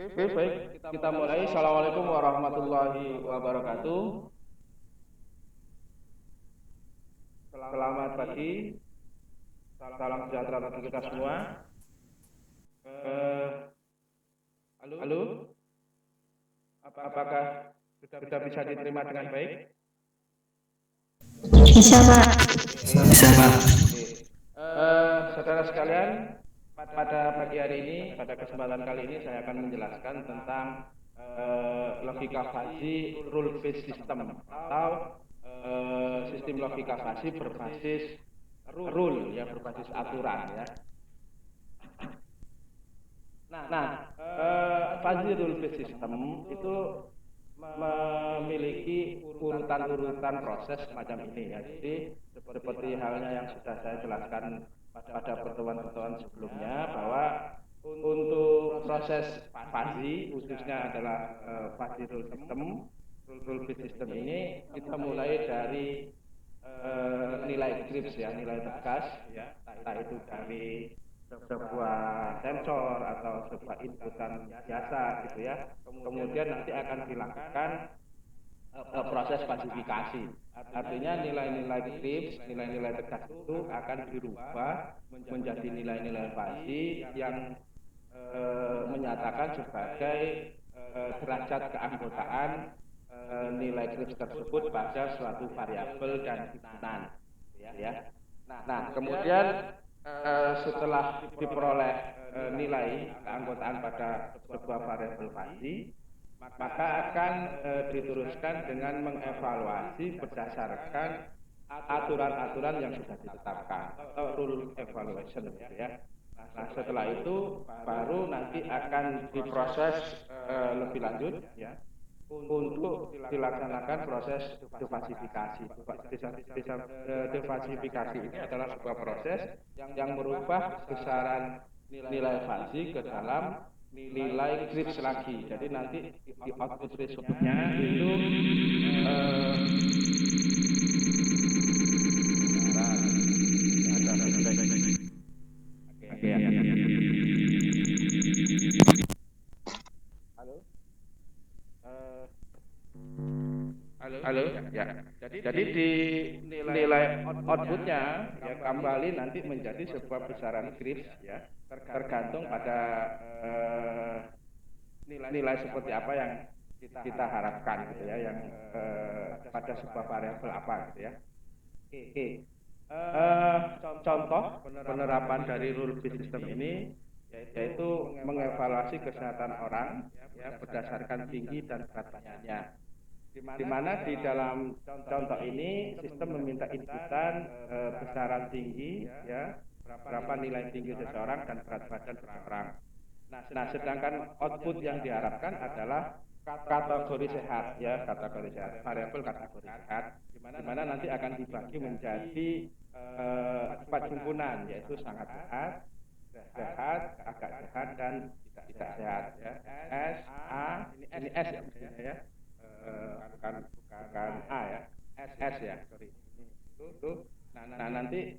Oke, baik. Kita mulai. Assalamualaikum warahmatullahi wabarakatuh. Selamat pagi. Salam sejahtera bagi kita semua. Halo, apakah sudah bisa diterima dengan baik? Bisa, Pak. Bisa, Pak. Saudara sekalian, pada pagi hari ini, pada kesempatan kali ini saya akan menjelaskan tentang logika fuzzy rule based system atau sistem logika fuzzy berbasis rule, ya, berbasis aturan, ya. Nah, fuzzy rule based system itu memiliki urutan-urutan proses macam ini, ya. Jadi seperti halnya yang sudah saya jelaskan pada pertemuan-pertemuan sebelumnya, bahwa untuk proses fuzzy khususnya adalah fuzzy rule system, rule based system ini kita mulai dari nilai Kripps, ya, nilai tegas, ya, entah itu dari sebuah sensor atau sebuah inputan biasa gitu, ya. Kemudian nanti akan dilakukan proses falsifikasi. Artinya nilai-nilai Kripps, nilai-nilai tegas itu akan dirubah menjadi nilai-nilai fuzzy yang menyatakan sebagai derajat keanggotaan nilai Kripps tersebut pada suatu variabel dan himpunan, ya. Nah, kemudian setelah diperoleh nilai keanggotaan pada sebuah variabel fuzzy, maka akan diteruskan dengan mengevaluasi berdasarkan aturan-aturan yang sudah ditetapkan atau rule evaluation, ya. Nah, setelah itu baru nanti akan diproses lebih lanjut, ya, untuk dilaksanakan proses defalsifikasi. Defalsifikasi ini adalah sebuah proses yang merubah besaran nilai fuzzy ke dalam nilai Kripps lagi. Jadi nanti di output resultnya itu ada feedback. Oke, ya. Halo. Halo, ya. Jadi di nilai outputnya, ya, kembali nanti menjadi sebuah besaran Kripps, ya, tergantung pada nilai seperti apa yang kita harapkan, gitu, ya, yang pada sebuah variabel apa, gitu, ya. Oke. Contoh penerapan dari rule based system ini yaitu mengevaluasi kesehatan orang, ya, berdasarkan tinggi dan berat badannya. Di mana di dalam contoh ini sistem meminta inputan besaran tinggi, ya, berapa nilai tinggi seseorang dan berat badan seseorang. Nah, sedangkan output yang diharapkan adalah kategori sehat, ya, kategori sehat, variabel kategori sehat, di mana nanti akan dibagi menjadi 4 himpunan, yaitu sangat sehat, sehat, agak sehat, dan tidak sehat, ya. S, A, ini S, ya, mestinya, ya, bukan A, ya, S, ya, sorry, itu. Nah, nanti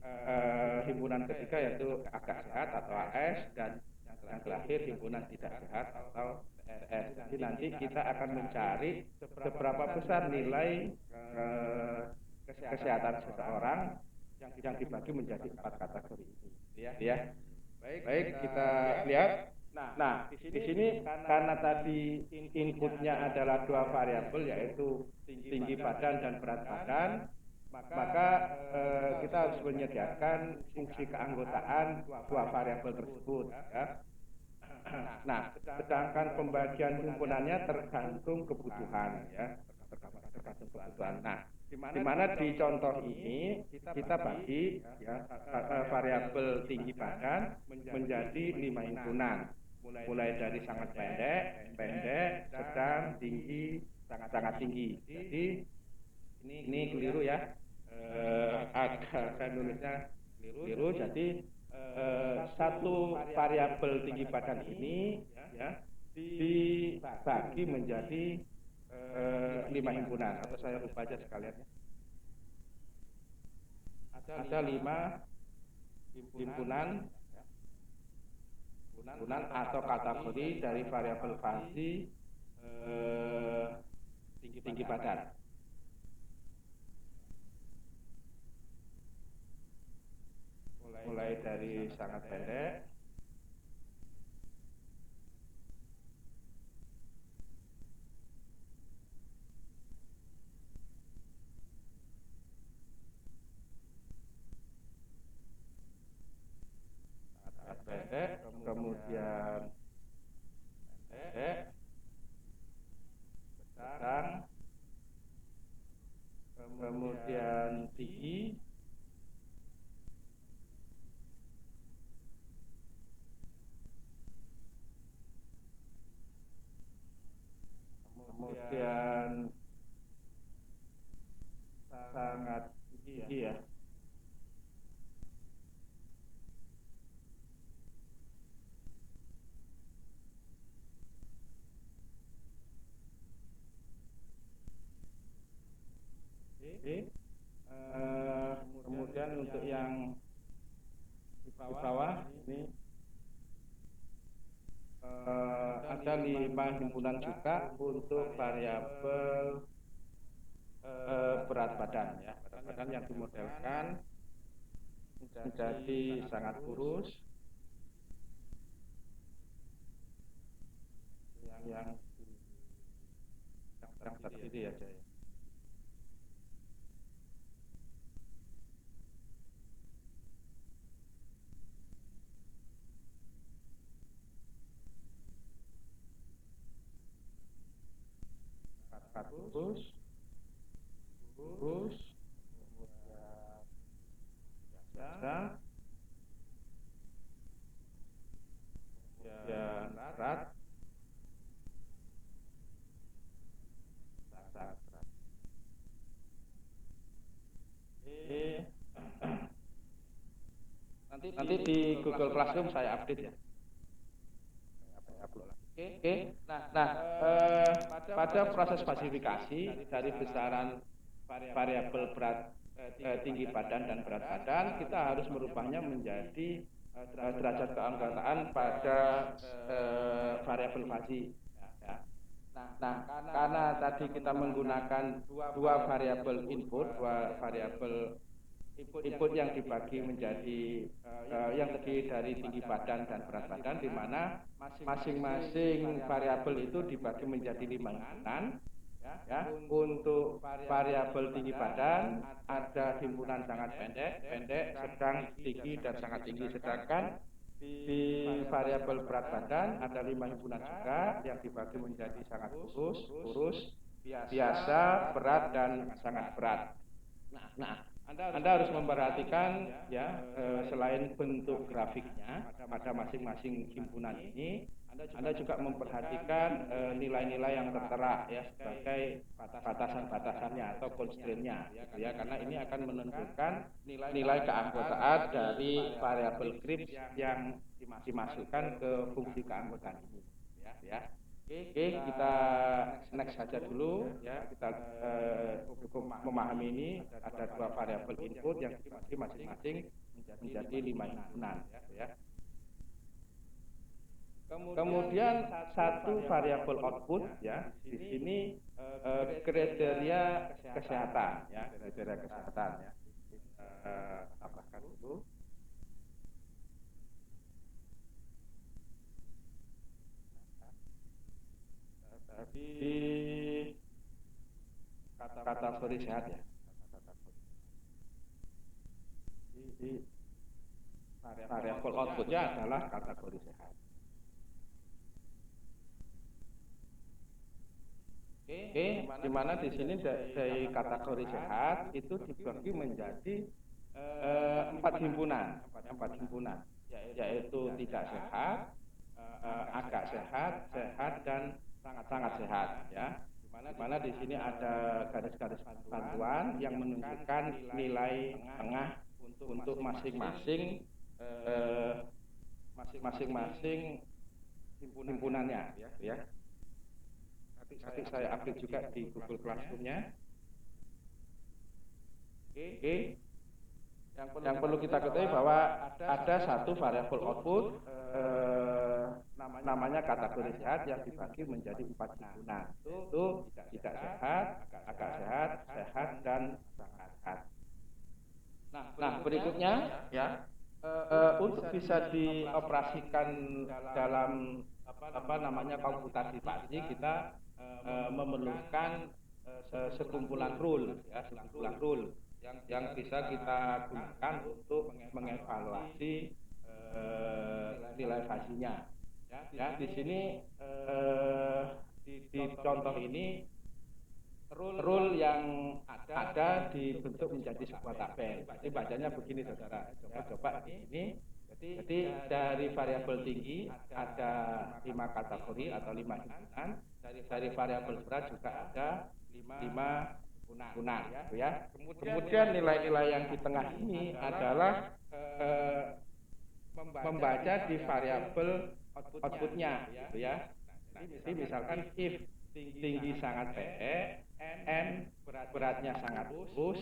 himpunan ketiga yaitu agak sehat atau AS, dan yang terakhir himpunan tidak sehat atau TS. Jadi nanti kita akan mencari seberapa besar nilai kesehatan seseorang yang dibagi menjadi 4 kategori ini, ya. Baik, kita lihat. Nah, di sini karena tadi inputnya adalah 2 variabel, yaitu tinggi badan dan berat badan, maka kita harus menyediakan fungsi keanggotaan 2 variabel tersebut, ya. Nah, sedangkan pembagian himpunannya tergantung kebutuhan, ya, tergantung kebutuhan. Nah, di mana di contoh ini kita bagi, ya, variabel tinggi badan menjadi 5 himpunan, mulai dari sangat pendek, sedang, tinggi, sangat tinggi. Jadi ini keliru, ya, agak saya nulisnya keliru. Jadi satu variabel tinggi badan ini, ya, dibagi menjadi 5 himpunan, atau saya ubah aja sekalian, ya. Ada 5 himpunan, himpunan atau kategori dari variabel fasi tinggi badan. Mulai dari sangat pendek, kemudian pendek, sedang, kemudian tinggi, kemudian sangat tinggi ya. Kemudian untuk yang di bawah ini ada 5 himpunan juga untuk variabel berat badan ya. Berat badan yang dimodelkan menjadi sangat kurus, yang terdiri aja ya. Kurus, kemudian biasa, kemudian berat, sangat berat. Nanti di Google Classroom saya update ya. Oke. Nah, pada proses klasifikasi dari besaran variabel berat tinggi badan dan berat badan, kita harus merubahnya menjadi derajat keanggotaan pada variabel fasi. Ya. Nah, karena tadi kita menggunakan dua variabel input, dua variabel input yang dibagi menjadi yang terdiri dari tinggi badan dan berat badan, di mana masing-masing variabel itu dibagi menjadi 5 himpunan. Ya, untuk variabel tinggi badan ada himpunan sangat pendek, sedang, tinggi, dan sangat tinggi. Sedangkan di variabel berat badan ada 5 himpunan juga yang dibagi menjadi sangat kurus, biasa, berat, dan sangat berat. Nah, Anda harus memperhatikan ya, selain bentuk grafiknya pada masing-masing himpunan ini, Anda juga memperhatikan nilai-nilai yang tertera ya sebagai batasan-batasannya atau constraint-nya gitu ya, karena ini akan menentukan nilai keanggotaan dari variabel Krebs yang dimasukkan ke fungsi keanggotaan ini ya. Oke, kita next saja dulu ya. Kita cukup memahami ini ada dua variabel input yang dibagi masing-masing menjadi 5 himpunan ya. Kemudian satu variabel output ya. Di sini kriteria kesehatan ya, kriteria kesehatan ya. Tambahkan dulu. Di kategori sehat ya, di variabel outputnya adalah kategori sehat. Oke, di mana di sini dari kategori sehat itu dibagi menjadi 4 himpunan, yaitu tidak sehat, agak sehat, sehat, dan sangat sehat ya. Di mana di sini ada garis-garis bantuan yang menunjukkan nilai tengah untuk masing-masing himpunannya ya. Nanti saya update juga di Google Classroom-nya. Oke. Yang perlu kita ketahui bahwa ada satu variabel output namanya kategori sehat yang dibagi menjadi 4 himpunan. Itu tidak sehat, agak sehat, sehat, dan sangat sehat. Nah, berikutnya ya, untuk bisa dioperasikan dalam komputasi pasti kita memerlukan sekumpulan rule ya, sekumpulan rule yang bisa kita gunakan untuk mengevaluasi nilai fasinya. Ya, di sini di contoh ini rule yang ada dibentuk menjadi sebuah tabel. Jadi bacanya begini, saudara. Coba di sini. Jadi dari variabel tinggi ada 5 kategori atau 5 himpunan. Dari variabel berat juga ada 5 himpunan, gitu ya. Kemudian nilai-nilai yang di tengah ini adalah membaca di variabel outputnya, gitu ya. Jadi misalkan if tinggi sangat pendek, n beratnya sangat lurus,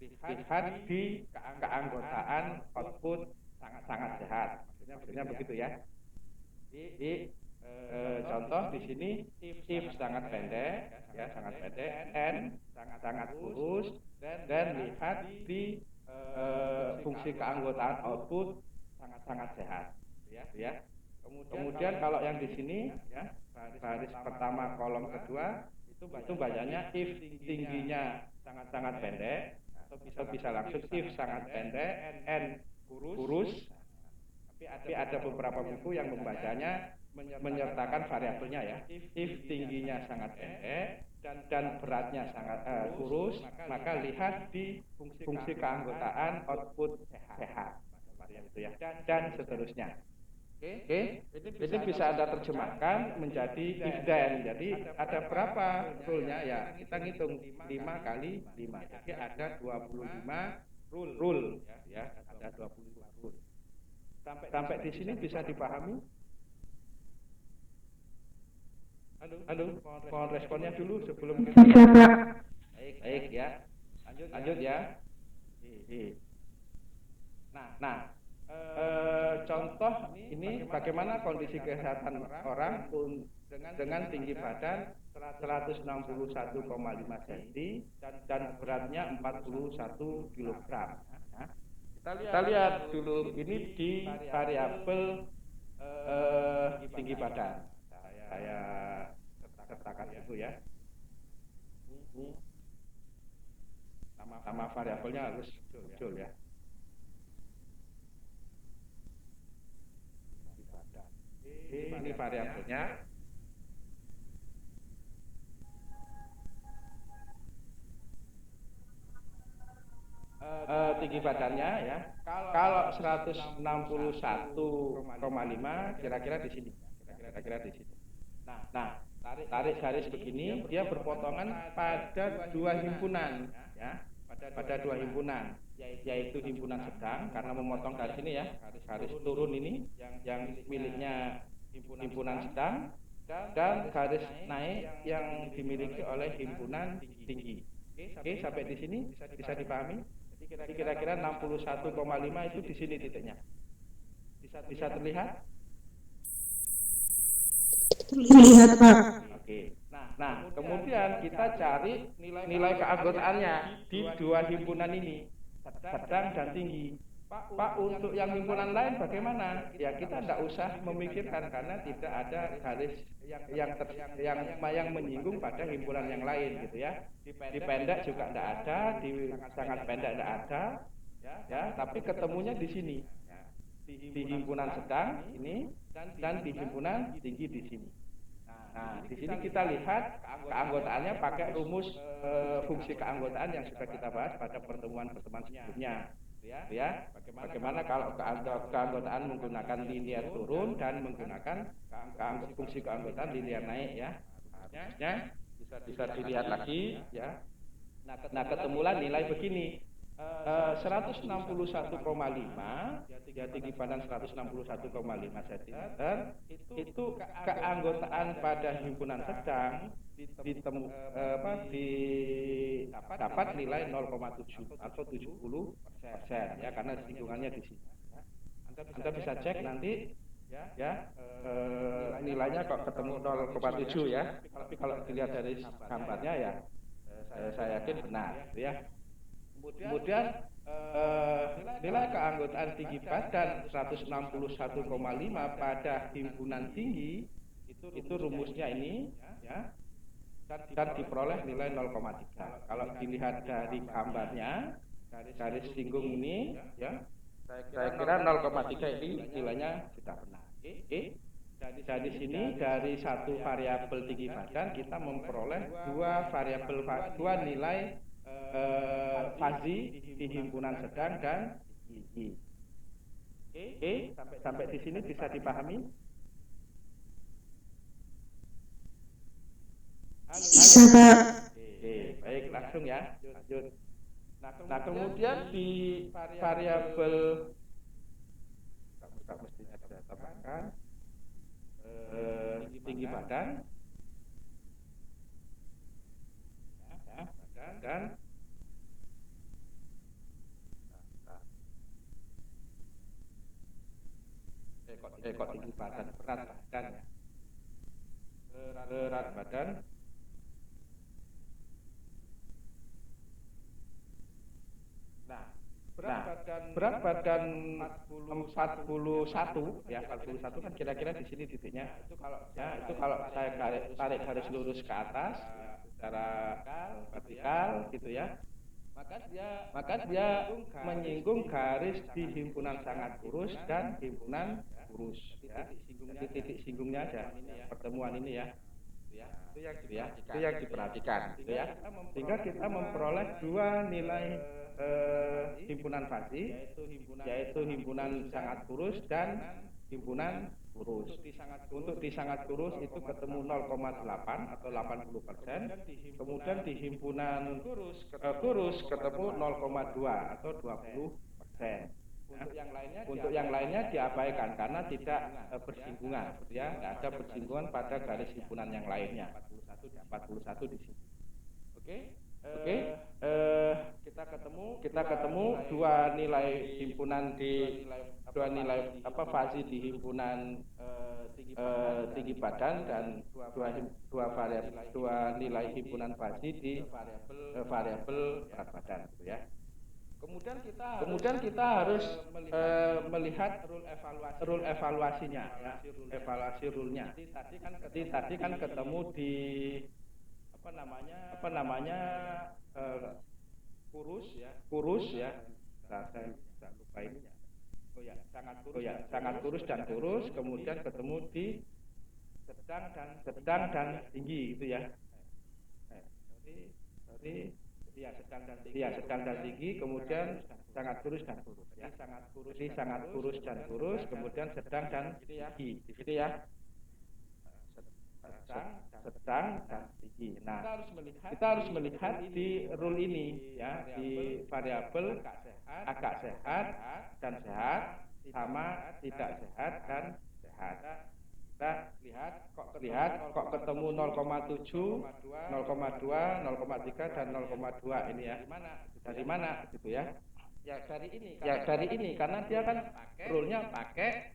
lihat di keanggotaan output sangat sehat. Maksudnya begitu ya. Jadi contoh di sini if sangat pendek, ya sangat pendek, n sangat lurus, dan lihat di fungsi keanggotaan output sangat sehat, ya. Kemudian kalau yang di sini ya, baris pertama kolom kedua itu bacanya if tingginya sangat pendek, atau bisa langsung if sangat pendek, n kurus. Tapi ada beberapa buku yang membacanya menyertakan variabelnya ya. If tingginya sangat pendek dan beratnya sangat kurus, maka lihat di fungsi keanggotaan output sehat, itu ya, dan seterusnya. Oke, ini bisa Anda terjemahkan menjadi if then. Jadi ada berapa rule-nya ya? Kita ngitung 5 kali 5. Jadi ada 25 rule ya, ada 25 rule. Sampai di sini bisa dipahami? Halo, mohon responnya dulu sebelum kita. Baik ya. Lanjut ya. Nah, contoh ini bagaimana kondisi kesehatan orang dengan tinggi badan 161,5 cm dan beratnya 41 kg. Kita lihat dulu ini di variabel tinggi badan. Saya sertakan itu ya. Nama variabelnya harus muncul ya. Ini variabelnya. Tinggi badannya ya. Kalau 161,5 kira-kira di sini. Nah, tarik garis begini, dia berpotongan pada 2 himpunan ya. Pada 2 himpunan, yaitu himpunan sedang karena memotong garis ini ya. Garis turun ini yang miliknya himpunan sedang, dan garis naik yang dimiliki oleh himpunan tinggi. Oke, sampai di sini bisa dipahami? Jadi kira-kira 61,5 itu di sini titiknya. Bisa terlihat? Terlihat, Pak. Oke. Nah, kemudian kita cari nilai keanggotaannya di 2 himpunan ini, sedang dan tinggi. Pak, untuk yang himpunan lain bagaimana? Ya kita tidak usah memikirkan karena tidak ada garis yang menyinggung pada himpunan yang lain, gitu ya. Di pendek juga tidak ada, di sangat pendek tidak ada, ya. Tapi ketemunya di sini, di himpunan sedang ini dan di himpunan tinggi di sini. Nah, di sini kita lihat keanggotaannya pakai rumus fungsi keanggotaan yang sudah kita bahas pada pertemuan-pertemuan sebelumnya. Ya, bagaimana kalau keanggotaan menggunakan linear turun dan menggunakan fungsi keanggotaan linear naik ya. Harusnya bisa dilihat lagi ya. Nah, ketemulah nilai begini. 161,5, dia tinggi badan 161,5 cm, itu keanggotaan pada himpunan sedang dapat nilai 0,7 atau 70% ya, karena lingkungannya di sini. Anda bisa cek nanti nilainya kok ketemu 0,7 ya. Tapi kalau dilihat dari gambarnya ya saya yakin benar gitu ya. Kemudian nilai keanggotaan tinggi badan 161,5 pada himpunan tinggi itu rumusnya ini ya, dan diperoleh nilai 0,3. Kalau dilihat dari gambarnya, garis singgung ini ya, saya kira 0,3 ini nilainya sudah benar. Dari sini dari satu variabel tinggi badan kita memperoleh dua nilai fazi di himpunan sedang dan tinggi. Oke, sampai di sini bisa dipahami? Bisa, Pak. Oke, baik, langsung ya, lanjut. Nah, kemudian di variabel mestinya saya tambahkan tinggi badan dan kok tinggi badan, berat badan ya, berat badan. Nah, berat badan 41 ya, 41 kan kira-kira di sini titiknya. Itu kalau saya tarik garis lurus ke atas secara vertikal gitu ya. Maka dia menyinggung garis di himpunan sangat kurus dan himpunan kurus ya. Jadi titik singgungnya aja pertemuan ini ya. Itu yang diperhatikan gitu ya. Sehingga kita memperoleh dua nilai himpunan fazi, yaitu himpunan sangat kurus dan himpunan kurus. Untuk di sangat kurus itu ketemu 0,8 atau 80%. Kemudian di himpunan kurus ketemu 0,2 atau 20%. Untuk yang lainnya diabaikan karena tidak bersinggungan, ya, tidak ada bersinggungan pada garis himpunan yang lainnya. 41 di sini. Oke, kita ketemu dua nilai himpunan di fazi di himpunan tinggi badan dan dua nilai himpunan fazi di variabel berat badan gitu ya. Kemudian kita harus melihat rule evaluasinya ya, evaluasi rule-nya. Tadi kan ketemu di apa namanya kurus ya. Saya lupa ini. Sangat kurus dan kurus, kemudian ketemu di sedang dan tinggi gitu ya. Sedang dan tinggi, kemudian sangat kurus dan kurus ya. Jadi sangat kurus dan kurus, kemudian sedang dan tinggi di situ ya. Sedang dan tinggi. Nah, kita harus melihat di rule ini ya, di variabel agak sehat dan sehat sama tidak sehat dan sehat. Kita lihat kok ketemu 0,7, 0,2, 0,3 dan 0,2 ini ya. Dari mana gitu ya? Ya dari ini karena dia kan rule-nya pakai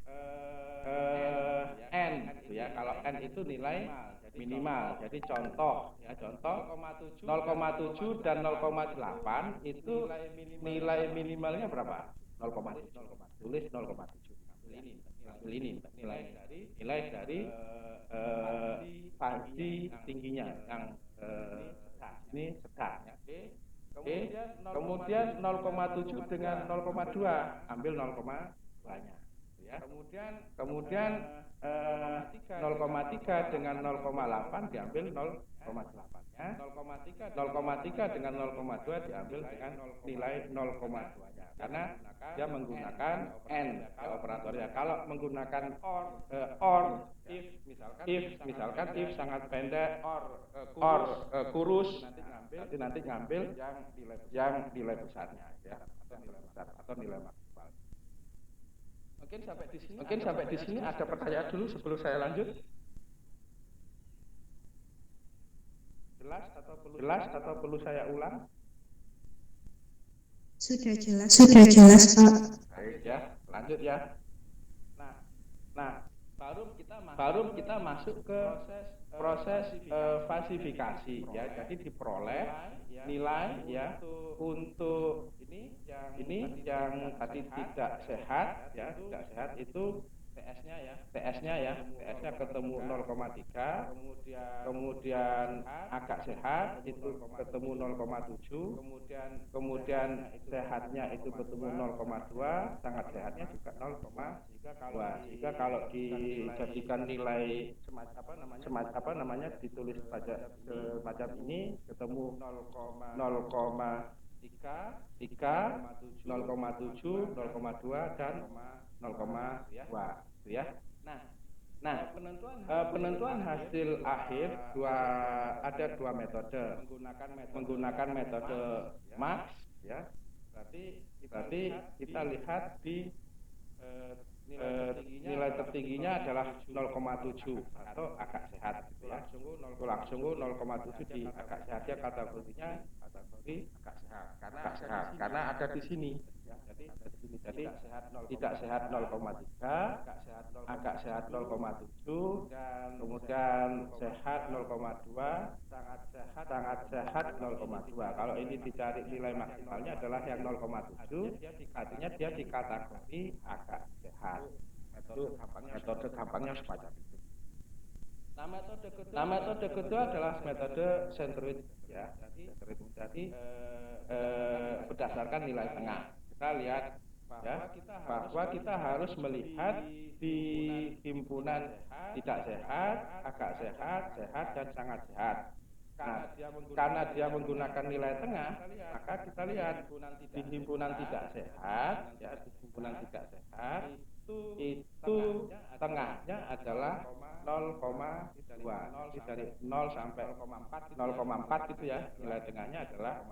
n gitu ya. Kalau n itu nilai minimal. Jadi contoh 0,7 dan 0,8 itu nilai minimalnya berapa? 0,7. Tulis 0,7. Ini nilai dari fazi tingginya yang ini sedang. Kemudian 0,7 dengan 0,2 ambil 0,2-nya ya. Kemudian 0,3 dengan 0,8 diambil 0,8-nya. 0,3 dengan 0,2 diambil dengan nilai 0,2-nya. Karena dia menggunakan n ya, operatornya. Kalau menggunakan or, misalkan if sangat pendek, or kurus, nanti ngambil yang nilai besarnya ya, atau nilai besar atau nilai maksimal. Mungkin sampai di sini ada pertanyaan dulu sebelum saya lanjut. Jelas atau perlu saya ulang? Sudah jelas, Pak. Baik ya, lanjut ya. Nah, baru kita masuk ke proses falsifikasi ya. Jadi diperoleh nilai ya untuk ini yang tadi tidak sehat ya, tidak sehat itu TS-nya ketemu 0,3, kemudian agak sehat itu ketemu 0,7, kemudian sehatnya itu ketemu 0,2, sangat sehatnya juga 0,2. Sehingga kalau dijadikan nilai semacam ditulis semacam ini ketemu 0,3, 0,7, 0,2 dan 0,2 gitu ya. Nah, penentuan hasil akhir ada dua metode. Menggunakan metode max ya. Berarti kita lihat di nilai tertingginya adalah 0,7 atau agak sehat gitu ya. Tulang sungguh 0,7 di agak sehat ya, kategorinya kategori agak sehat karena ada di sini ya. Jadi tidak sehat 0,3, agak sehat 0,7, kemudian sehat 0,2, sangat sehat 0,2. Kalau ini dicari nilai maksimalnya adalah yang 0,7, artinya dia di kategori agak sehat. Itu metode gampangnya semacam itu. Nah, metode kedua adalah metode centroid ya. Jadi berdasarkan nilai tengah. Kita lihat ya bahwa kita harus melihat di himpunan tidak sehat, agak sehat, sehat dan sangat sehat. Nah, karena dia menggunakan nilai tengah, maka kita lihat di himpunan tidak sehat, ya di himpunan tidak sehat itu tengahnya adalah 0,2. Jadi dari 0 sampai 0,4 gitu ya, nilai tengahnya adalah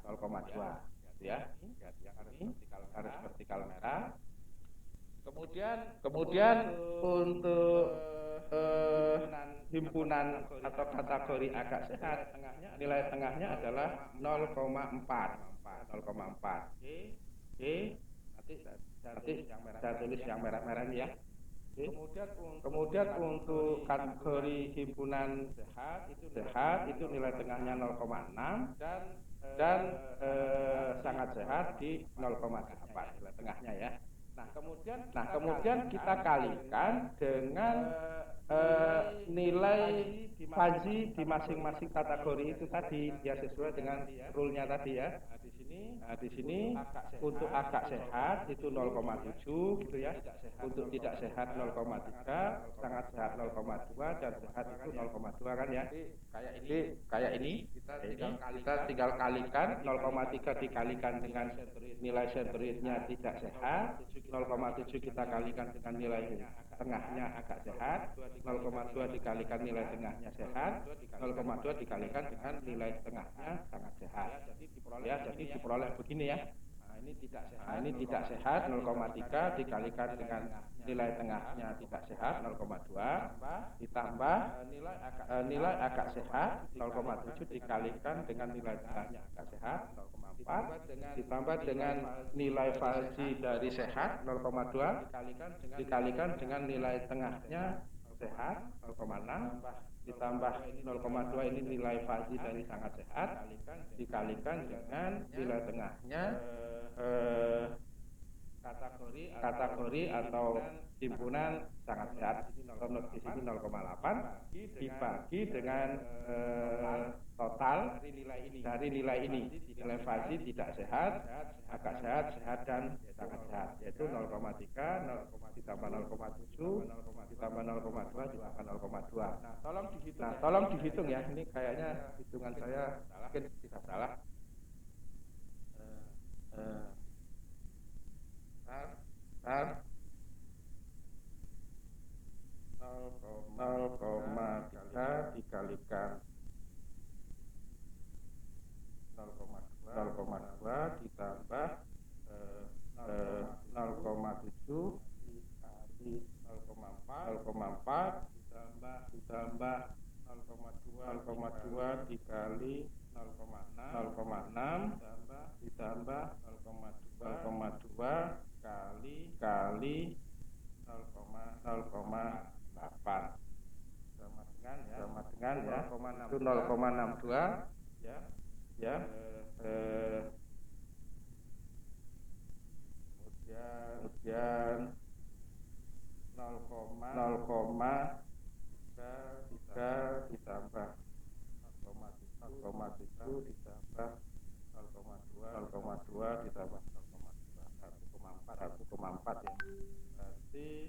0,2 gitu ya. Garis vertikal merah. Kemudian untuk himpunan atau kategori agak sehat, nilai tengahnya adalah 0,4. Oke. Nanti saya tulis yang merah-merah ini ya. Kemudian untuk kategori himpunan sehat itu nilai tengahnya 0,6 dan sangat sehat di 0,8 nilai tengahnya ya. Nah, kemudian kita kalikan dengan nilai fuzzy di masing-masing kategori itu tadi, ya sesuai dengan rule-nya tadi ya. Nah, di sini untuk agak sehat itu 0,7 gitu ya. Untuk tidak sehat 0,3, sangat sehat 0,2 dan sehat itu 0,2 kan ya. Kayak ini kita tinggal kalikan 0,3 dikalikan dengan nilai sentroidnya tidak sehat, 0,7 kita kalikan dengan nilai tengahnya agak sehat, 0,2 dikalikan nilai tengahnya sehat, 0,2 dikalikan dengan nilai tengahnya sangat sehat. Ya, jadi diperoleh begini ya. Nah, ini tidak sehat 0,3 dikalikan dengan nilai tengahnya tidak sehat 0,2 ditambah nilai agak sehat 0,7 dikalikan dengan nilai tengahnya agak sehat 0,4 ditambah dengan nilai fuzzy dari sehat 0,2 dikalikan dengan nilai tengahnya sehat 0,6 ditambah 0,2 ini nilai fuzzy dari sangat sehat dikalikan dengan nilai tengahnya kategori atau himpunan sangat sehat di sini 0,8 dibagi dengan total dari nilai ini nilai fuzzy tidak sehat, agak sehat, sehat dan sangat sehat yaitu 0,3 ditambah 0,7 ditambah 0,2 ditambah 0,2. Nah, tolong dihitung ya, ini kayaknya hitungan saya mungkin tidak salah. 0,3 dikalikan 0,2 ditambah 0,7 dikali 0,4 ditambah 0,2 dikali 0,6 ditambah 0,2 kali 0,2 0,8 sama dengan ya itu 0,62 ya kemudian 0,3 ditambah 0,7 ditambah 0,2 ditambah 1,4 ya.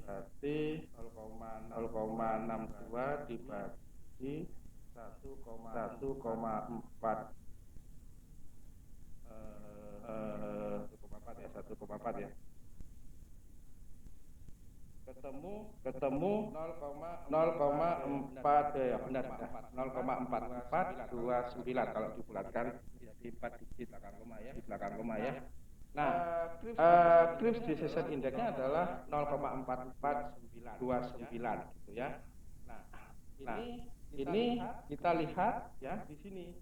Berarti 0,62 dibagi 1,4 ya. Ketemu 0,4 ya benar 0,4429 kalau dibulatkan jadi 4 digit di belakang koma ya. Nah, Cripps Decision Index-nya adalah 0,4429 gitu ya. Nah, ini kita lihat ya di sini.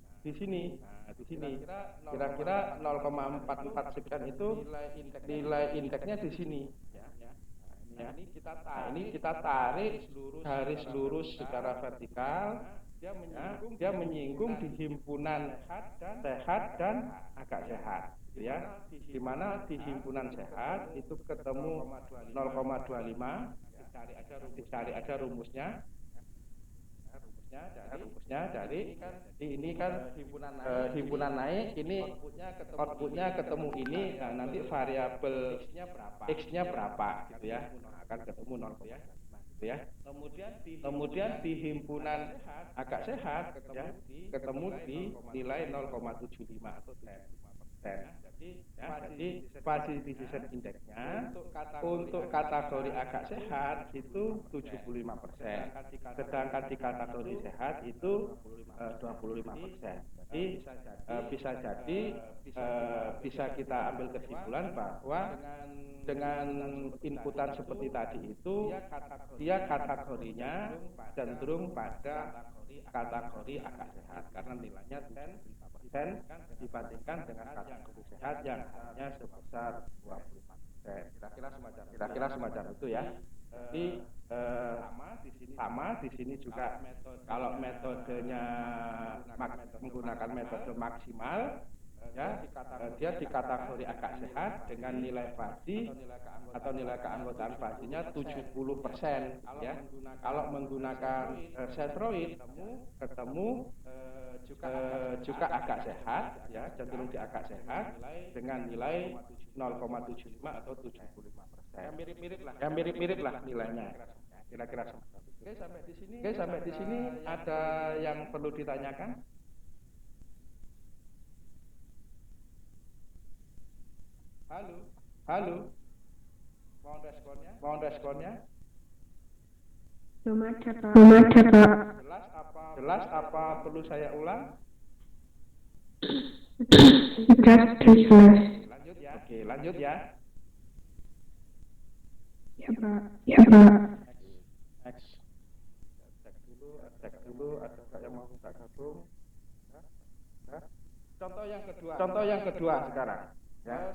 Kira-kira 0,449 itu nilai indeksnya di sini. Ya. Ini kita tarik garis lurus secara vertikal. Dia menyinggung di himpunan sehat dan agak sehat, gitu ya. Di mana di himpunan sehat itu ketemu 0,25. Dicari aja rumusnya. Dari ini kan himpunan naik, ini outputnya ketemu ini, nah nanti variabel x-nya berapa gitu ya, nah, akan ketemu 0, gitu ya. Kemudian di himpunan agak sehat ya ketemu di nilai 0,75 atau 10%. Jadi Facility Decision Index-nya untuk kategori agak sehat itu 75%, sedangkan di kategori sehat itu 25%. Jadi bisa kita ambil kesimpulan bahwa dengan inputan seperti tadi itu dia kategorinya cenderung pada kategori agak sehat karena nilainya 75% dibandingkan dengan kategori sehat yang hanya sebesar 25%. Kira-kira semacam itu ya. Jadi sama di sini juga kalau metodenya menggunakan metode maksimal ya, dia di kategori agak sehat dengan nilai fasi atau nilai keanggotaan fasinya 70% ya. Kalau menggunakan centroid ketemu juga agak sehat ya, cenderung di agak sehat dengan nilai 0,75 atau 75%. Mirip-mirip lah nilainya. Kira-kira semacam itu. Oke, sampai di sini ada yang perlu ditanyakan? Halo. Mohon responnya. Belum ada, Pak. Jelas apa perlu saya ulang? Jelas. Oke, lanjut ya. Ya, Pak. Next. Cek dulu ada nggak yang mau minta gabung? Contoh yang kedua sekarang. Ya,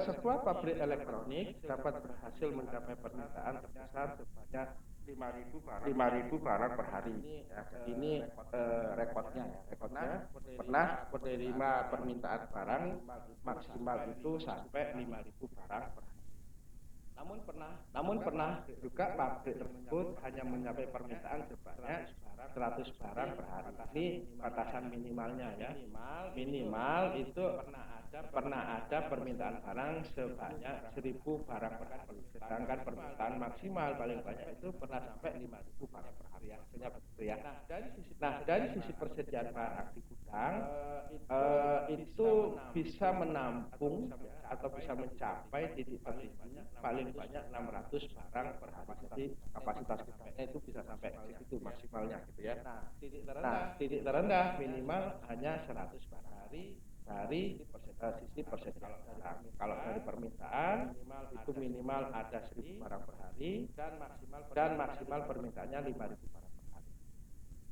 sebuah pabrik elektronik dapat berhasil mencapai permintaan terbesar sebanyak 5.000 barang per hari. Ya, ini rekodnya pernah menerima permintaan barang maksimal itu sampai 5.000 barang per hari. Namun pernah juga pabrik tersebut hanya mencapai permintaan sebanyak 100 barang per hari. Ini batasan minimalnya ya. Minimal itu pernah ada permintaan barang sebanyak 1.000 barang per hari. Sedangkan permintaan maksimal paling banyak itu pernah sampai 5.000 barang per hari. Hasilnya begitu ya. Nah, dari sisi persediaan barang di gudang itu bisa menampung atau bisa mencapai titik tertinggi paling banyak 600 barang per hari. Jadi kapasitas gudangnya itu bisa sampai segitu maksimalnya gitu ya. Nah, titik terendah minimal hanya 100 barang dari sisi persediaan barang. Kalau dari permintaan itu minimal ada 1.000 barang per hari dan maksimal permintaannya 5.000 barang per hari.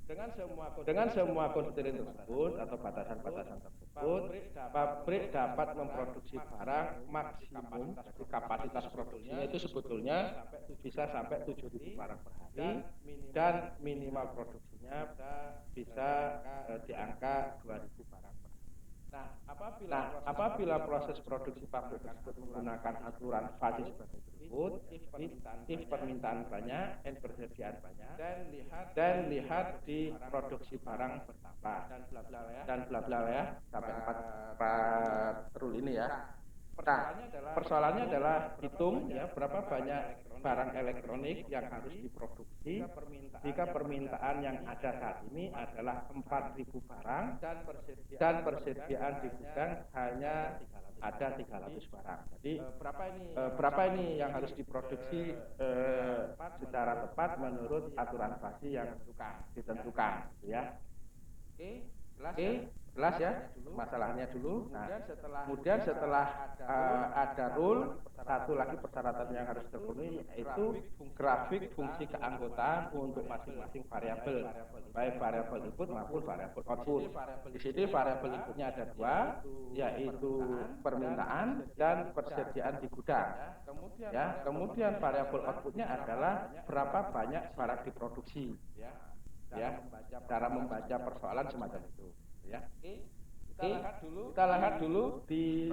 Dengan semua konstrain tersebut atau batasan-batasan tersebut, pabrik dapat memproduksi barang maksimum. Jadi kapasitas produksinya itu sebetulnya bisa sampai 7.000 barang per hari dan minimal produksinya bisa di angka 2.000 barang per hari. Nah, apabila proses produksi pabrik tersebut menggunakan aturan fasi sebagai berikut, if permintaan banyak, and persediaan banyak, dan lihat di produksi barang bertambah, dan bla bla ya, sampai empat rule ini ya. Nah, persoalannya adalah hitung ya berapa banyak barang elektronik yang harus diproduksi jika permintaan yang ada saat ini adalah 4.000 barang dan persediaan di gudang hanya ada 300 barang. Jadi berapa ini yang harus diproduksi secara tepat menurut aturan fasi yang ditentukan, ya. Oke, jelas ya masalahnya dulu. Nah, kemudian setelah ada rule, satu lagi persyaratan yang harus terpenuhi yaitu grafik fungsi keanggotaan untuk masing-masing variabel, baik variabel input maupun variabel output. Di sini variabel inputnya ada dua, yaitu permintaan dan persediaan di gudang. Ya, kemudian variabel outputnya adalah berapa banyak barang diproduksi. Ya, cara membaca persoalan semacam itu. Ya. Oke, kita lihat dulu di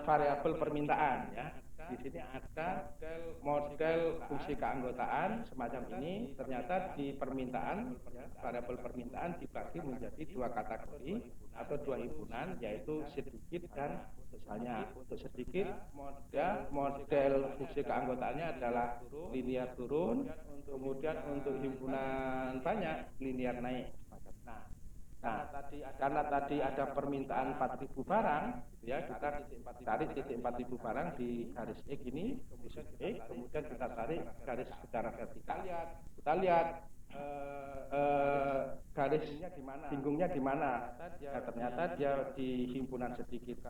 variabel permintaan ya. Di sini ada model fungsi keanggotaan semacam ini. Ternyata di permintaan ya, variabel permintaan dibagi menjadi dua kategori atau dua himpunan, yaitu sedikit dan banyak. Untuk sedikit ya, model fungsi keanggotaannya adalah linear turun, kemudian untuk himpunan banyak linear naik. Nah, karena tadi ada permintaan 4.000 barang, ya kita tarik titik 4.000 barang di garis X ini, posisi X, kemudian kita tarik garis secara vertikal. Kita lihat garis singgungnya di mana. Ya, ternyata dia di himpunan sedikit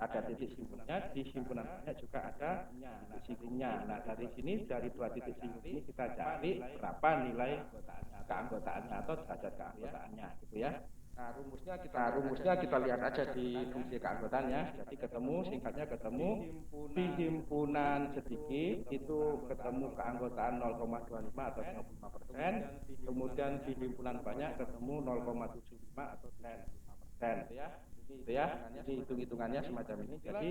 ada titik singgungnya, di himpunan banyak juga ada titik singgungnya. Nah, dari sini dari dua titik singgung ini kita cari berapa nilai keanggotaannya atau derajat keanggotaannya, gitu ya. Nah, rumusnya kita lihat aja di fungsi keanggotaannya. Jadi singkatnya ketemu di himpunan sedikit itu ketemu keanggotaan 0,25 atau 25%, kemudian di himpunan banyak ketemu 0,75 atau 10%, gitu ya. Jadi hitung-hitungannya semacam ini. Jadi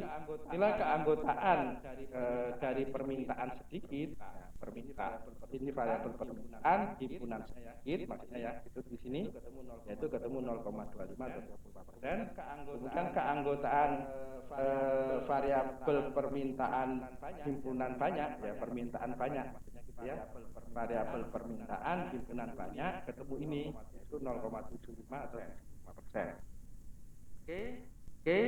nilai keanggotaan dari permintaan sedikit, ini variabel permintaan himpunan sedikit, maksudnya ya itu di sini yaitu ketemu 0,25 atau 25%. Kemudian keanggotaan variabel permintaan himpunan banyak ya, permintaan banyak maksudnya gitu ya, variabel permintaan himpunan banyak ketemu ini yaitu 0,75 atau 5%. Oke.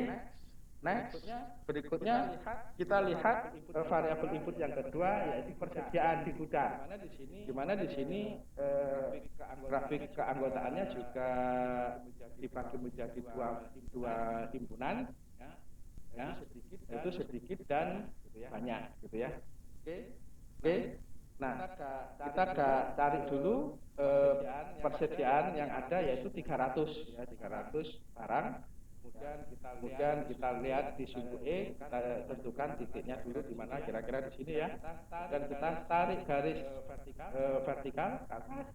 Next, berikutnya kita lihat variabel input yang kedua yaitu persediaan di gudang. Di mana di sini grafik keanggotaannya juga dibagi menjadi dua himpunan, ya, yaitu sedikit dan banyak, gitu ya. Oke. Nah, kita cari dulu persediaan yang ada yaitu 300 ya, 300 barang. Kemudian kita lihat di sumbu E, kita tentukan titiknya dulu di mana kira-kira di sini ya. Dan kita tarik garis vertikal ke atas.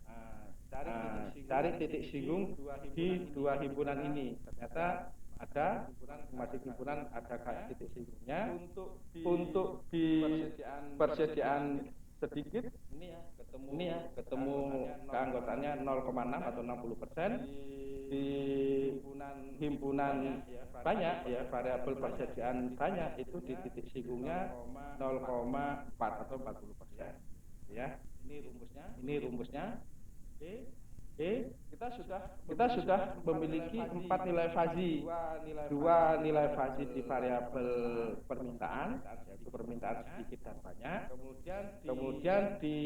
Cari titik singgung di dua himpunan ini. Ternyata ada masing himpunan ada titik singgungnya. Untuk di persediaan sedikit ini ya ketemu keanggotaannya 0,6 atau 60%. Di himpunan banyak ya, variabel persediaan banyak itu di titik singgungnya 0,4 atau 40%. Ya, ini rumusnya. Kita sudah memiliki 4 nilai fasi, dua nilai fasi di variabel permintaan, yaitu permintaan sedikit dan banyak. Kemudian di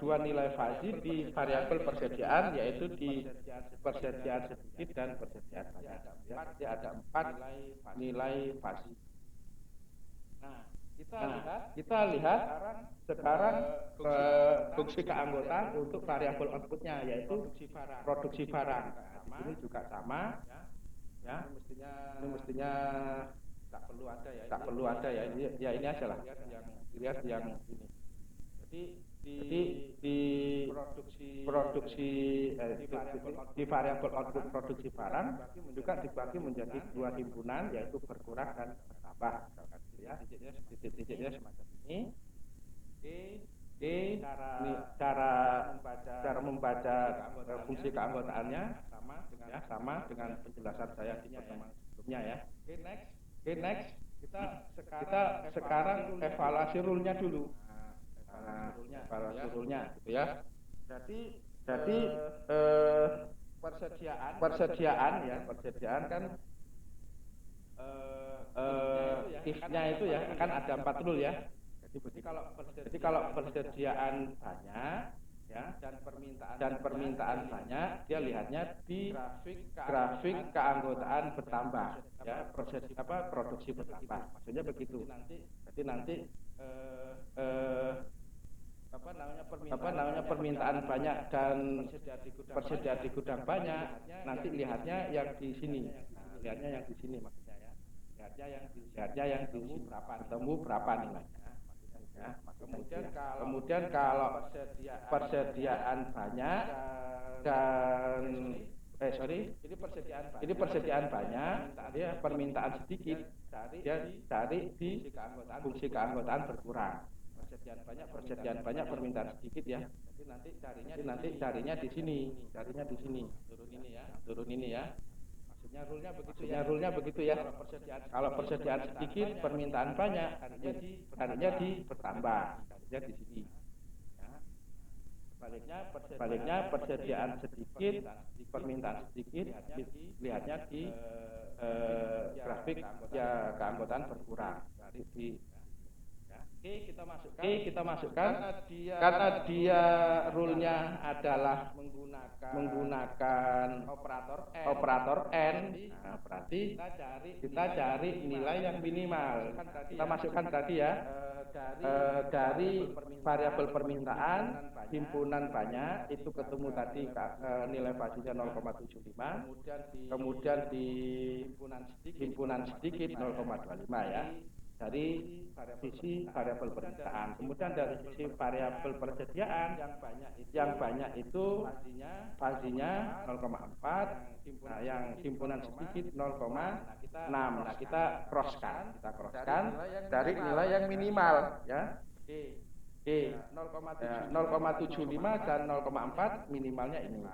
dua nilai fasi di variabel persediaan, yaitu di persediaan sedikit dan persediaan banyak. Jadi ada 4 nilai fasi. Nah, lihat sekarang fungsi keanggotaan untuk variabel outputnya yaitu produksi barang. Di sini juga sama, ya. Ini mestinya tak perlu ada ya. Ini aja lah. Lihat yang ini. Jadi di produksi di variabel output produksi barang juga dibagi menjadi dua himpunan yaitu berkurang dan bertambah. Ya, titik-titiknya semacam ini. Ini cara membaca fungsi keanggotaannya sama dengan penjelasan saya di pertemuan sebelumnya ya. Oke, next kita sekarang evaluasi rule-nya dulu. Evaluasi rule-nya gitu ya. Jadi persediaan kan if-nya itu ya kan ada 4 rule ya. Jadi kalau persediaan banyak ya dan permintaan banyak, dia lihatnya di grafik keanggotaan bertambah ya, produksi bertambah. Maksudnya begitu. Jadi nanti permintaan banyak dan persediaan di gudang banyak, nanti lihatnya yang di sini. Lihatnya yang di sini maksudnya ya. Lihatnya yang di sini ketemu berapa nilainya. Ya, kemudian kalau persediaan banyak dan ini persediaan banyak, dia permintaan sedikit, dia cari di fungsi keanggotaan berkurang. Persediaan banyak permintaan sedikit ya. Jadi nanti carinya di sini, turun ini ya. Maksudnya rule-nya begitu ya. Kalau persediaan sedikit, permintaan banyak, carinya di bertambah, ya di sini. Sebaliknya persediaan sedikit, permintaan sedikit, lihatnya di grafik ya keanggotaan berkurang. Oke, kita masukkan karena dia rule-nya adalah menggunakan operator N. Nah, berarti kita cari nilai yang minimal. Kita masukkan tadi ya dari variabel permintaan himpunan banyak itu ketemu tadi nilai fasenya 0,75. Kemudian di himpunan sedikit 0,25 ya. Dari sisi variabel permintaan, kemudian dari sisi variabel persediaan yang banyak itu fasinya 0,4, nah yang himpunan sedikit 0,6. Nah kita crosskan dari nilai yang minimal ya. 0,75 dan 0,4 minimalnya ini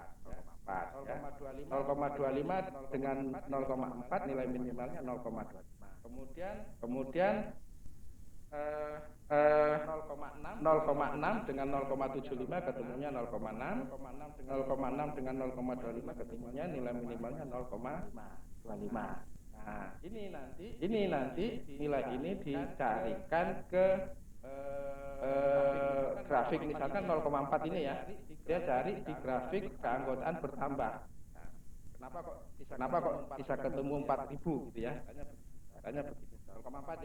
0,4 ya. 0,25 dengan 0,4 nilai minimalnya 0,25. Kemudian 0,6 dengan 0,75 ketemunya 0,6. 0,6 dengan 0,25 ketemunya nilai minimalnya 0,25. Nah, ini nanti nilai ini dicarikan ke grafik misalkan 0,4 ini ya. Dia cari di grafik keanggotaan bertambah. Kenapa kok bisa ketemu 4.000 gitu ya? Katanya begitu. 0,4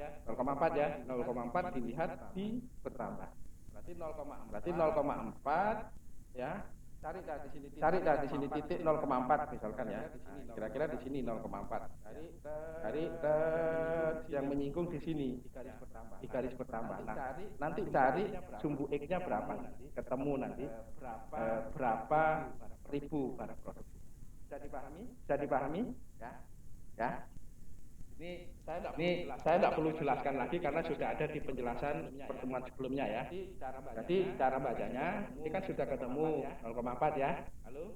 ya. 0,4 dilihat di bertambah. Berarti 0,4 ya. Cari dari sini titik 0,4 misalkan ya. Kira-kira di sini 0,4. Cari yang menyinggung di sini di garis bertambah. Nah, nanti cari sumbu X-nya berapa nanti. Ketemu nanti berapa ribu barang produksi. Bisa dipahami? Ya. Ini saya tidak perlu jelaskan lagi karena sudah ada di penjelasan pertemuan sebelumnya ya. Jadi cara bacanya ini kan sudah ketemu 0,4 ya. Halo?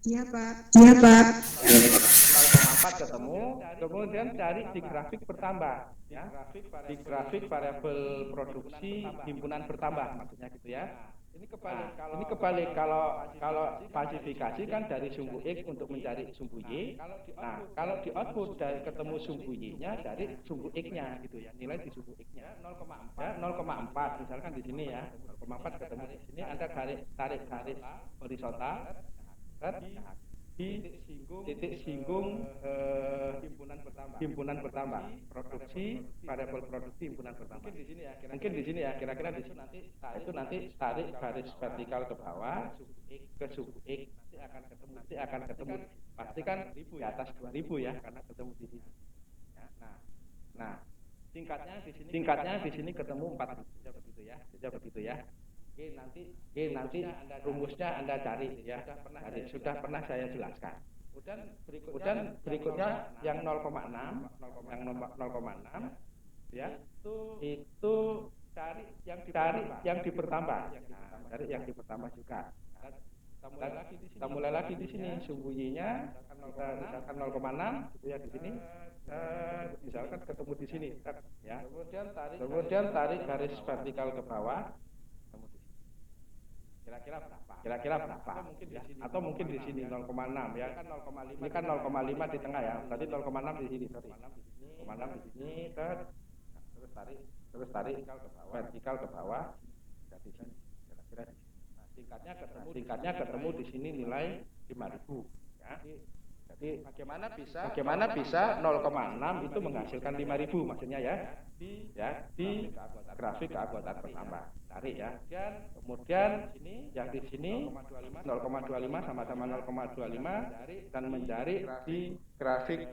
Ya, Pak. 0,4 ketemu, kemudian cari di grafik bertambah ya. Di grafik variabel produksi himpunan bertambah maksudnya gitu ya. Ini kebalik kalau falsifikasi kan dari sumbu X untuk mencari sumbu Y. Nah, kalau di output dari ketemu sumbu Y-nya dari sumbu X-nya gitu ya. Nilai di sumbu X-nya 0,4 misalkan di sini ya. 0,4 ketemu di sini Anda tarik garis horizontal. titik singgung himpunan bertambah, produksi variabel produksi himpunan bertambah. Mungkin di sini ya, kira-kira di sini itu nanti tarik garis vertikal ke bawah ke sub X nanti akan ketemu pasti kan di atas 2000 ya, karena ketemu di sini. Nah, tingkatnya di sini ketemu 4 begitu ya. Oke, nanti rumusnya Anda cari ya. Sudah pernah saya jelaskan. Kemudian berikutnya yang 0,6 ya. Itu cari yang dipertambah. Cari yang dipertambah juga. Kita mulai lagi di sini sumbu-nya kita misalkan 0,6 gitu ya di sini. Misalkan ketemu di sini ya. Kemudian tarik garis vertikal ke bawah. Kira-kira berapa? Ya. Atau mungkin di sini 0,6 ya. Ini kan 0,5 di tengah ya. Tadi 0,6 di sini, sorry. 0,6 di sini terus tarik vertikal ke bawah. Di sini. Kira-kira di sini. Tingkatnya ketemu di sini nilai 5.000 ya. Jadi bagaimana bisa 0,6 itu menghasilkan 5.000 maksudnya ya di grafik keanggotaan bertambah. Tarik ya. Kemudian yang di sini 0,25 sama-sama 0,25 dan mencari di grafik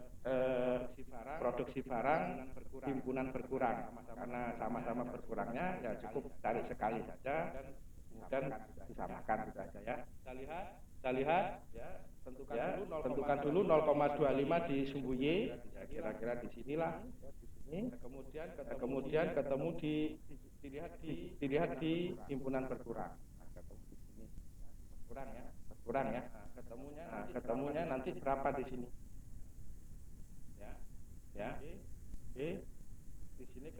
produksi barang himpunan berkurang. Karena sama-sama berkurangnya ya cukup cari sekali saja dan disamakan gitu saja ya. Kita lihat ya, tentukan dulu 0,25 di sumbu Y, ya, kira-kira di sinilah. Kemudian ketemu dilihat di himpunan berkurang. Ketemu di sini. Berkurang ya. Ketemunya nanti berapa di sini? Ya. Oke. Di sini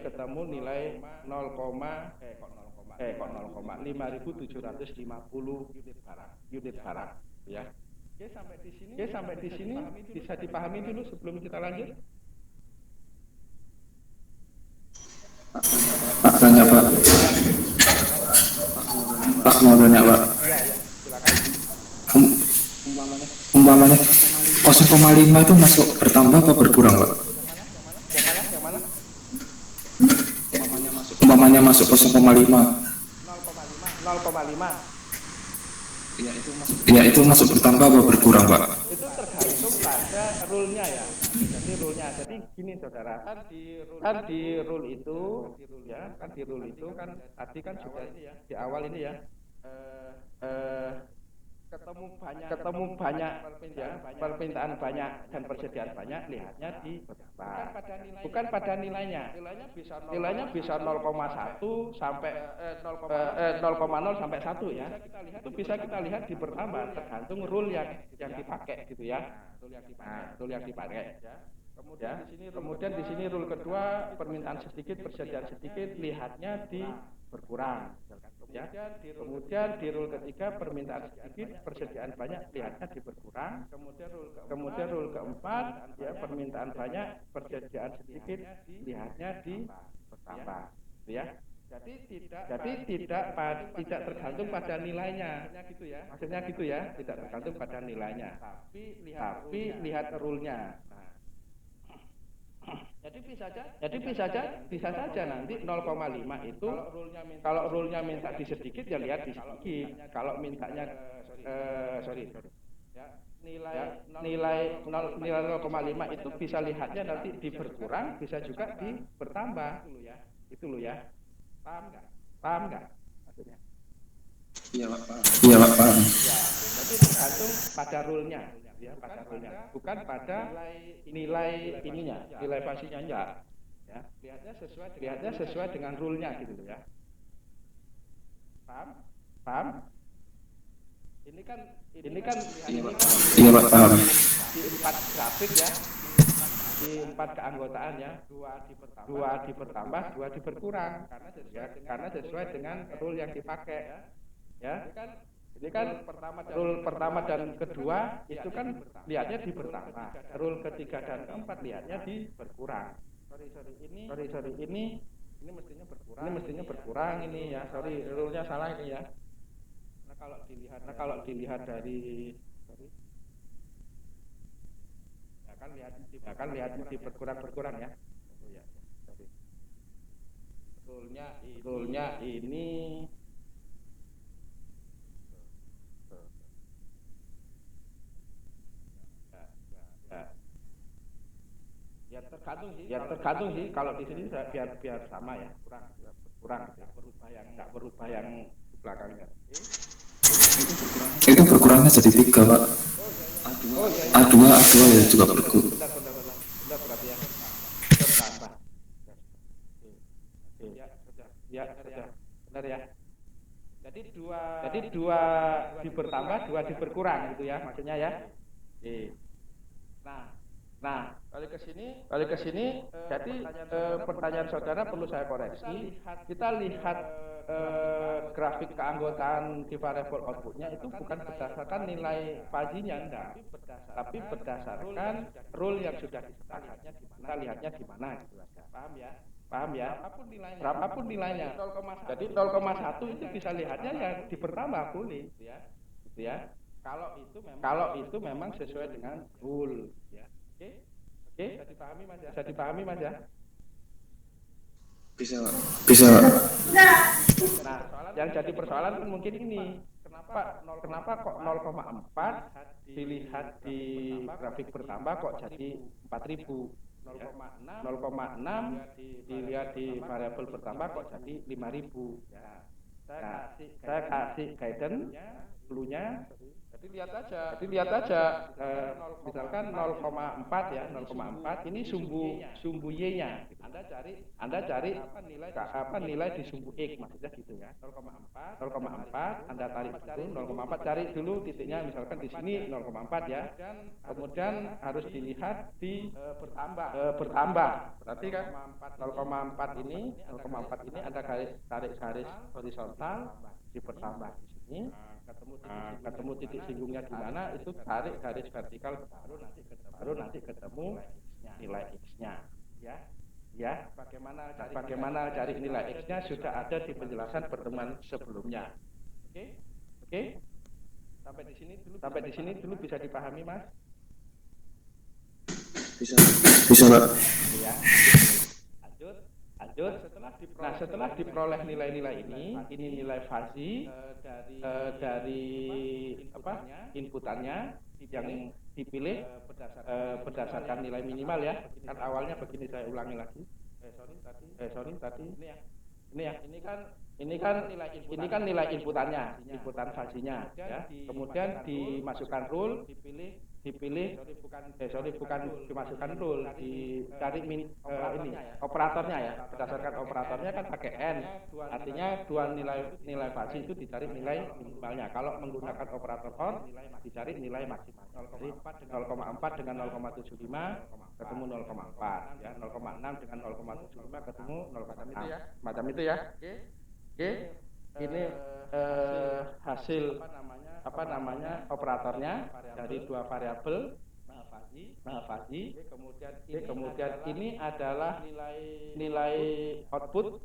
ketemu nilai 5.750 unit barang ya. Oke, sampai di sini bisa dipahami dulu sebelum kita lanjut. Pak tanya Pak. Pak mau tanya Pak. Ya, silakan. Umpamanya 0,5 itu masuk bertambah apa berkurang Pak? Yang mana? Umpamanya masuk 0,5. 0,5. Ya itu masuk bertambah apa berkurang Pak? Itu tergantung pada rule-nya ya. Jadi rule-nya. Jadi gini saudara, kan di rule itu ya, kan tadi kan sudah di awal ini ya. Ketemu banyak ya, permintaan banyak dan persediaan banyak, lihatnya di berapa. Bukan pada nilainya. Nilainya bisa 0,1 sampai 0,0 sampai 1 ya. Itu bisa kita lihat di bertambah tergantung rule yang dipakai gitu ya. Rule yang dipakai. Ya. Kemudian di sini rule kedua, permintaan sedikit, persediaan sedikit, lihatnya di berkurang. Ya. Kemudian di rule ketiga, permintaan sedikit, persediaan banyak, lihatnya di berkurang. Kemudian rule keempat, ya, permintaan banyak, persediaan sedikit, lihatnya di bertambah. Ya. Jadi tidak tergantung pada nilainya. Maksudnya gitu ya, tidak tergantung pada nilainya. Tapi lihat rule-nya. Jadi bisa saja nanti 0,5 itu kalau rule-nya minta di sedikit ya lihat di sedikit. Kalau mintanya nilai 0,5 itu bisa lihatnya nanti di berkurang, bisa juga di bertambah. Itu loh ya. Paham nggak maksudnya? Iya Pak paham. Ya, jadi tergantung pada rule-nya. Ya, pada rule-nya, bukan pada nilai ininya, nilai pastinya enggak. Ya, lihatnya sesuai dengan rule-nya gitu ya. Paham? Ini kan Iya Pak paham. Di 4 grafik ya, di 4 keanggotaan ya, 2 dipertambah, 2 diberkurang, karena sesuai dengan rule yang dipakai. Ya, ini kan rule pertama dan kedua itu kan lihatnya di bertambah. Rule ketiga dan keempat lihatnya di berkurang. Sorry, ini mestinya berkurang ini ya. Sorry, rule-nya salah ini ya. Nah kalau dilihat dari akan lihatnya di berkurang ya. Ya. Betulnya ini ya tergantung sih kalau di sini biar sama ya, kurang nggak berubah yang di belakangnya. Itu berkurangnya jadi 3 Pak. A2 ya juga berkurang. Bentar berarti ya. Bertambah. Ya, sudah. Benar ya. Jadi dua dibertambah, dua diberkurang gitu ya maksudnya ya. Nah, balik ke sini. Jadi pertanyaan saudara perlu saya koreksi. Kita lihat grafik keanggotaan di variabel outputnya itu bukan berdasarkan nilai fajinya, enggak, tapi berdasarkan rule yang sudah disepakati. Kita lihatnya di mana gitu aja. Paham ya? Berapapun nilainya. Jadi 0,1 itu bisa lihatnya ya dipertambah boleh gitu ya. Kalau itu memang sesuai dengan rule ya. Oke? Bisa dipahami Mas ya? Bisa. Nah, yang jadi persoalan kan mungkin ini. Kenapa kok 0,4 dilihat di grafik bertambah kok jadi 4.000? 0,6 dilihat di variabel bertambah kok jadi 5.000. Nah, saya kasih guidance dulunya. Jadi lihat aja misalkan 0,4 ya, 0,4 ini sumbu Y-nya. Anda cari nilai di sumbu X maksudnya gitu ya. 0,4 Anda tarik dulu 0,4, cari dulu titiknya misalkan di sini 0,4 ya. Kemudian harus dilihat di bertambah. Berarti kan 0,4 ini Anda tarik garis horizontal dipertambah di sini. Ketemu titik singgungnya di mana, itu tarik garis vertikal baru nanti ketemu nilai X-nya ya. Bagaimana cari nilai X-nya sudah ada di penjelasan pertemuan sebelumnya. Oke? Sampai di sini dulu bisa dipahami Mas? Bisa Pak. Ya. Lanjut. Nah, setelah diperoleh nilai-nilai ini nilai fasi dari inputannya yang dipilih berdasarkan nilai minimal ya. Kan awalnya begini, saya ulangi lagi. Sorry tadi. Ini kan nilai inputannya, inputan fasinya ya. Kemudian dimasukkan rule, dipilih bukan dimasukkan rule, dicari operatornya ya. Berdasarkan operatornya kan pakai n, artinya dua nilai fasi itu dicari nilai minimalnya. Kalau menggunakan operator OR dicari nilai maksimal. Jadi 0,4 dengan 0,75 ketemu 0,4 ya, 0,6 dengan 0,75 ketemu 0,6 macam itu ya. Oke. Ini hasil operatornya dari dua variabel fasi. Kemudian ini adalah nilai output.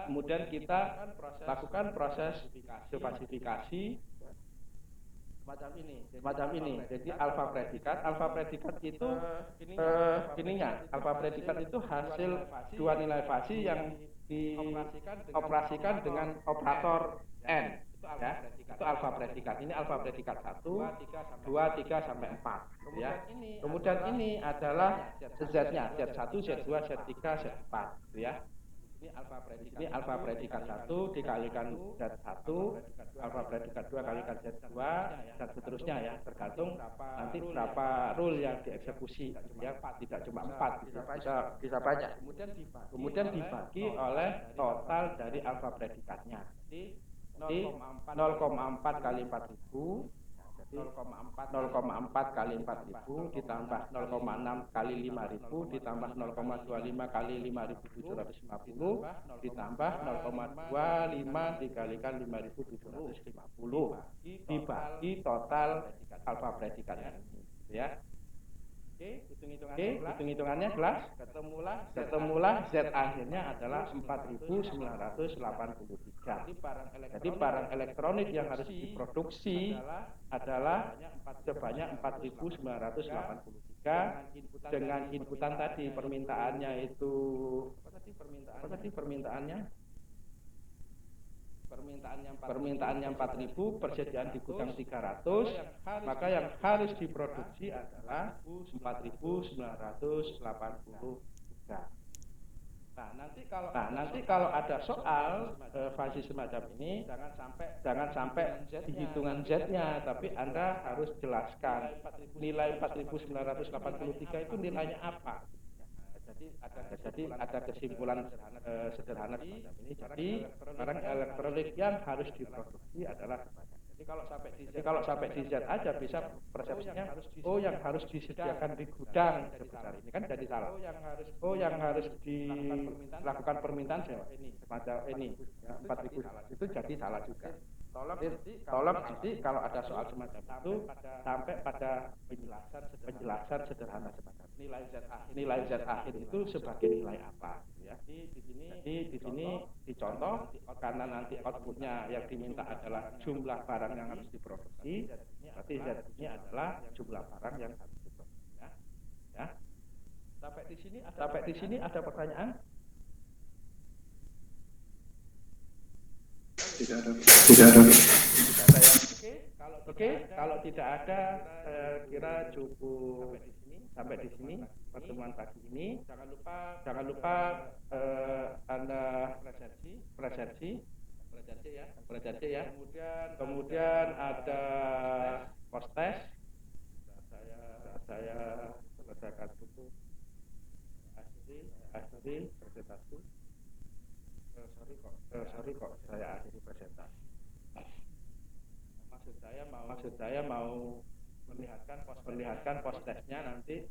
Kemudian kita lakukan proses subklasifikasi semacam ini. Jadi alfa predikat itu alfa predikat itu hasil dua nilai fasi yang dioperasikan dengan operator n ya. Itu alfa predikat. Ini alfa predikat 1, 2, 3 sampai 4 ya. Kemudian ini adalah Z-nya, Z1, Z2, Z3, Z4 ya. Ini alfa predikat 1 dikalikan Z1, alfa predikat 2 kalikan Z2 dan seterusnya ya, tergantung nanti berapa rule yang dieksekusi ya, tidak cuma 4 bisa banyak. Kemudian dibagi oleh total dari alfa predikatnya. Jadi 0,4 kali 4.000, 0,4 kali 4.000 ditambah 0,6 kali 5.000 ditambah 0,25 kali 5.750 ditambah 0,25 dikalikan 5.750 dibagi total alfa predikatnya ya. Oke, hitung-hitungannya jelas. Ketemulah Z akhirnya adalah 4.983. Jadi barang elektronik yang harus diproduksi adalah sebanyak 4.983 dengan inputan tadi permintaannya itu apa tadi permintaannya 4.000, persediaan di gudang 300, maka yang harus diproduksi adalah 4.983. Nah, nanti kalau ada soal fase semacam ini, jangan sampai dihitungan Z-nya, tapi Anda harus jelaskan nilai 4.983 itu nilainya apa. Jadi ada kesimpulan sederhana semacam ini. Jadi barang elektronik yang harus diproduksi adalah sebanyak. Jadi kalau sampai di Z aja bisa persepsinya, oh yang harus disediakan di gudang sebesar ini kan jadi salah. Oh yang harus dilakukan permintaan semacam ini 4.000 itu jadi salah juga. Tolong nanti kalau ada soal semacam itu sampai pada penjelasan sederhana semacam nilai Z akhir itu sebagai nilai apa ya. Jadi di sini dicontoh karena nanti outputnya yang diminta adalah jumlah barang yang harus diproduksi, berarti Z ini adalah jumlah barang yang harus diproduksi ya. Sampai di sini ada pertanyaan? Tidak ada. Oke, kalau tidak ada, kira cukup sampai di sini pertemuan pagi ini. Jangan lupa Anda persepsi ya. Kemudian ada post test. Saya selesaikan dulu. Akhiri presentasi. Sorry kok saya akhiri presentasi. Maksud saya mau memperlihatkan post testnya nanti.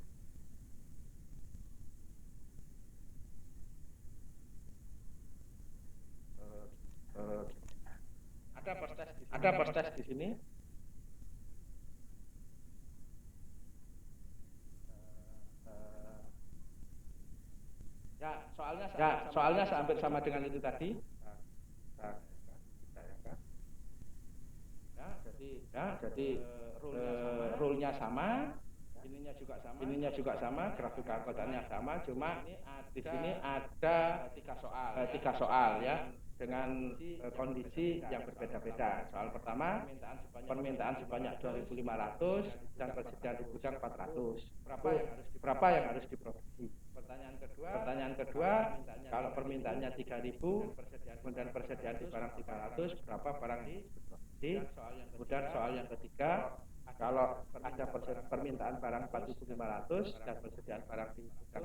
Ada post test di sini. Soalnya hampir sama dengan itu tadi. Jadi rule-nya sama, ininya juga sama, grafik angkatannya sama, cuma di sini ada 3 soal ya, dengan kondisi yang berbeda-beda. Soal pertama, permintaan sebanyak 2.500 dan persediaan di gudang 400. Berapa yang harus diproduksi? Pertanyaan kedua, kalau permintaannya 3.000 dan persediaan di barang 300, berapa barang diproduksi? Kemudian soal yang ketiga, kalau ada permintaan barang 4.500 dan persediaan barang di gudang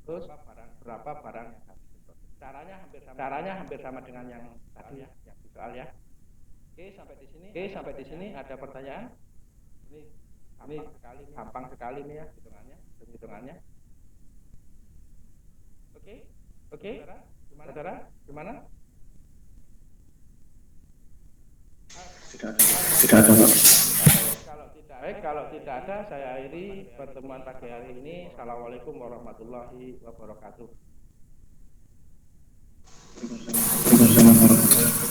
500, berapa barang yang harus diproduksi? Caranya hampir sama dengan yang tadi ya, yang soal ya. Oke, sampai di sini ada pertanyaan? Ini gampang sekali nih ya hitungannya. Oke. Saudara, gimana? Tidak ada, Pak. Baik, kalau tidak ada, saya akhiri pertemuan pagi hari ini. Assalamualaikum warahmatullahi wabarakatuh.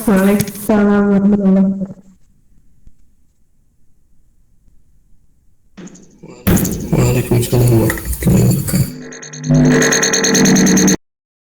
Waalaikumsalam warahmatullahi wabarakatuh.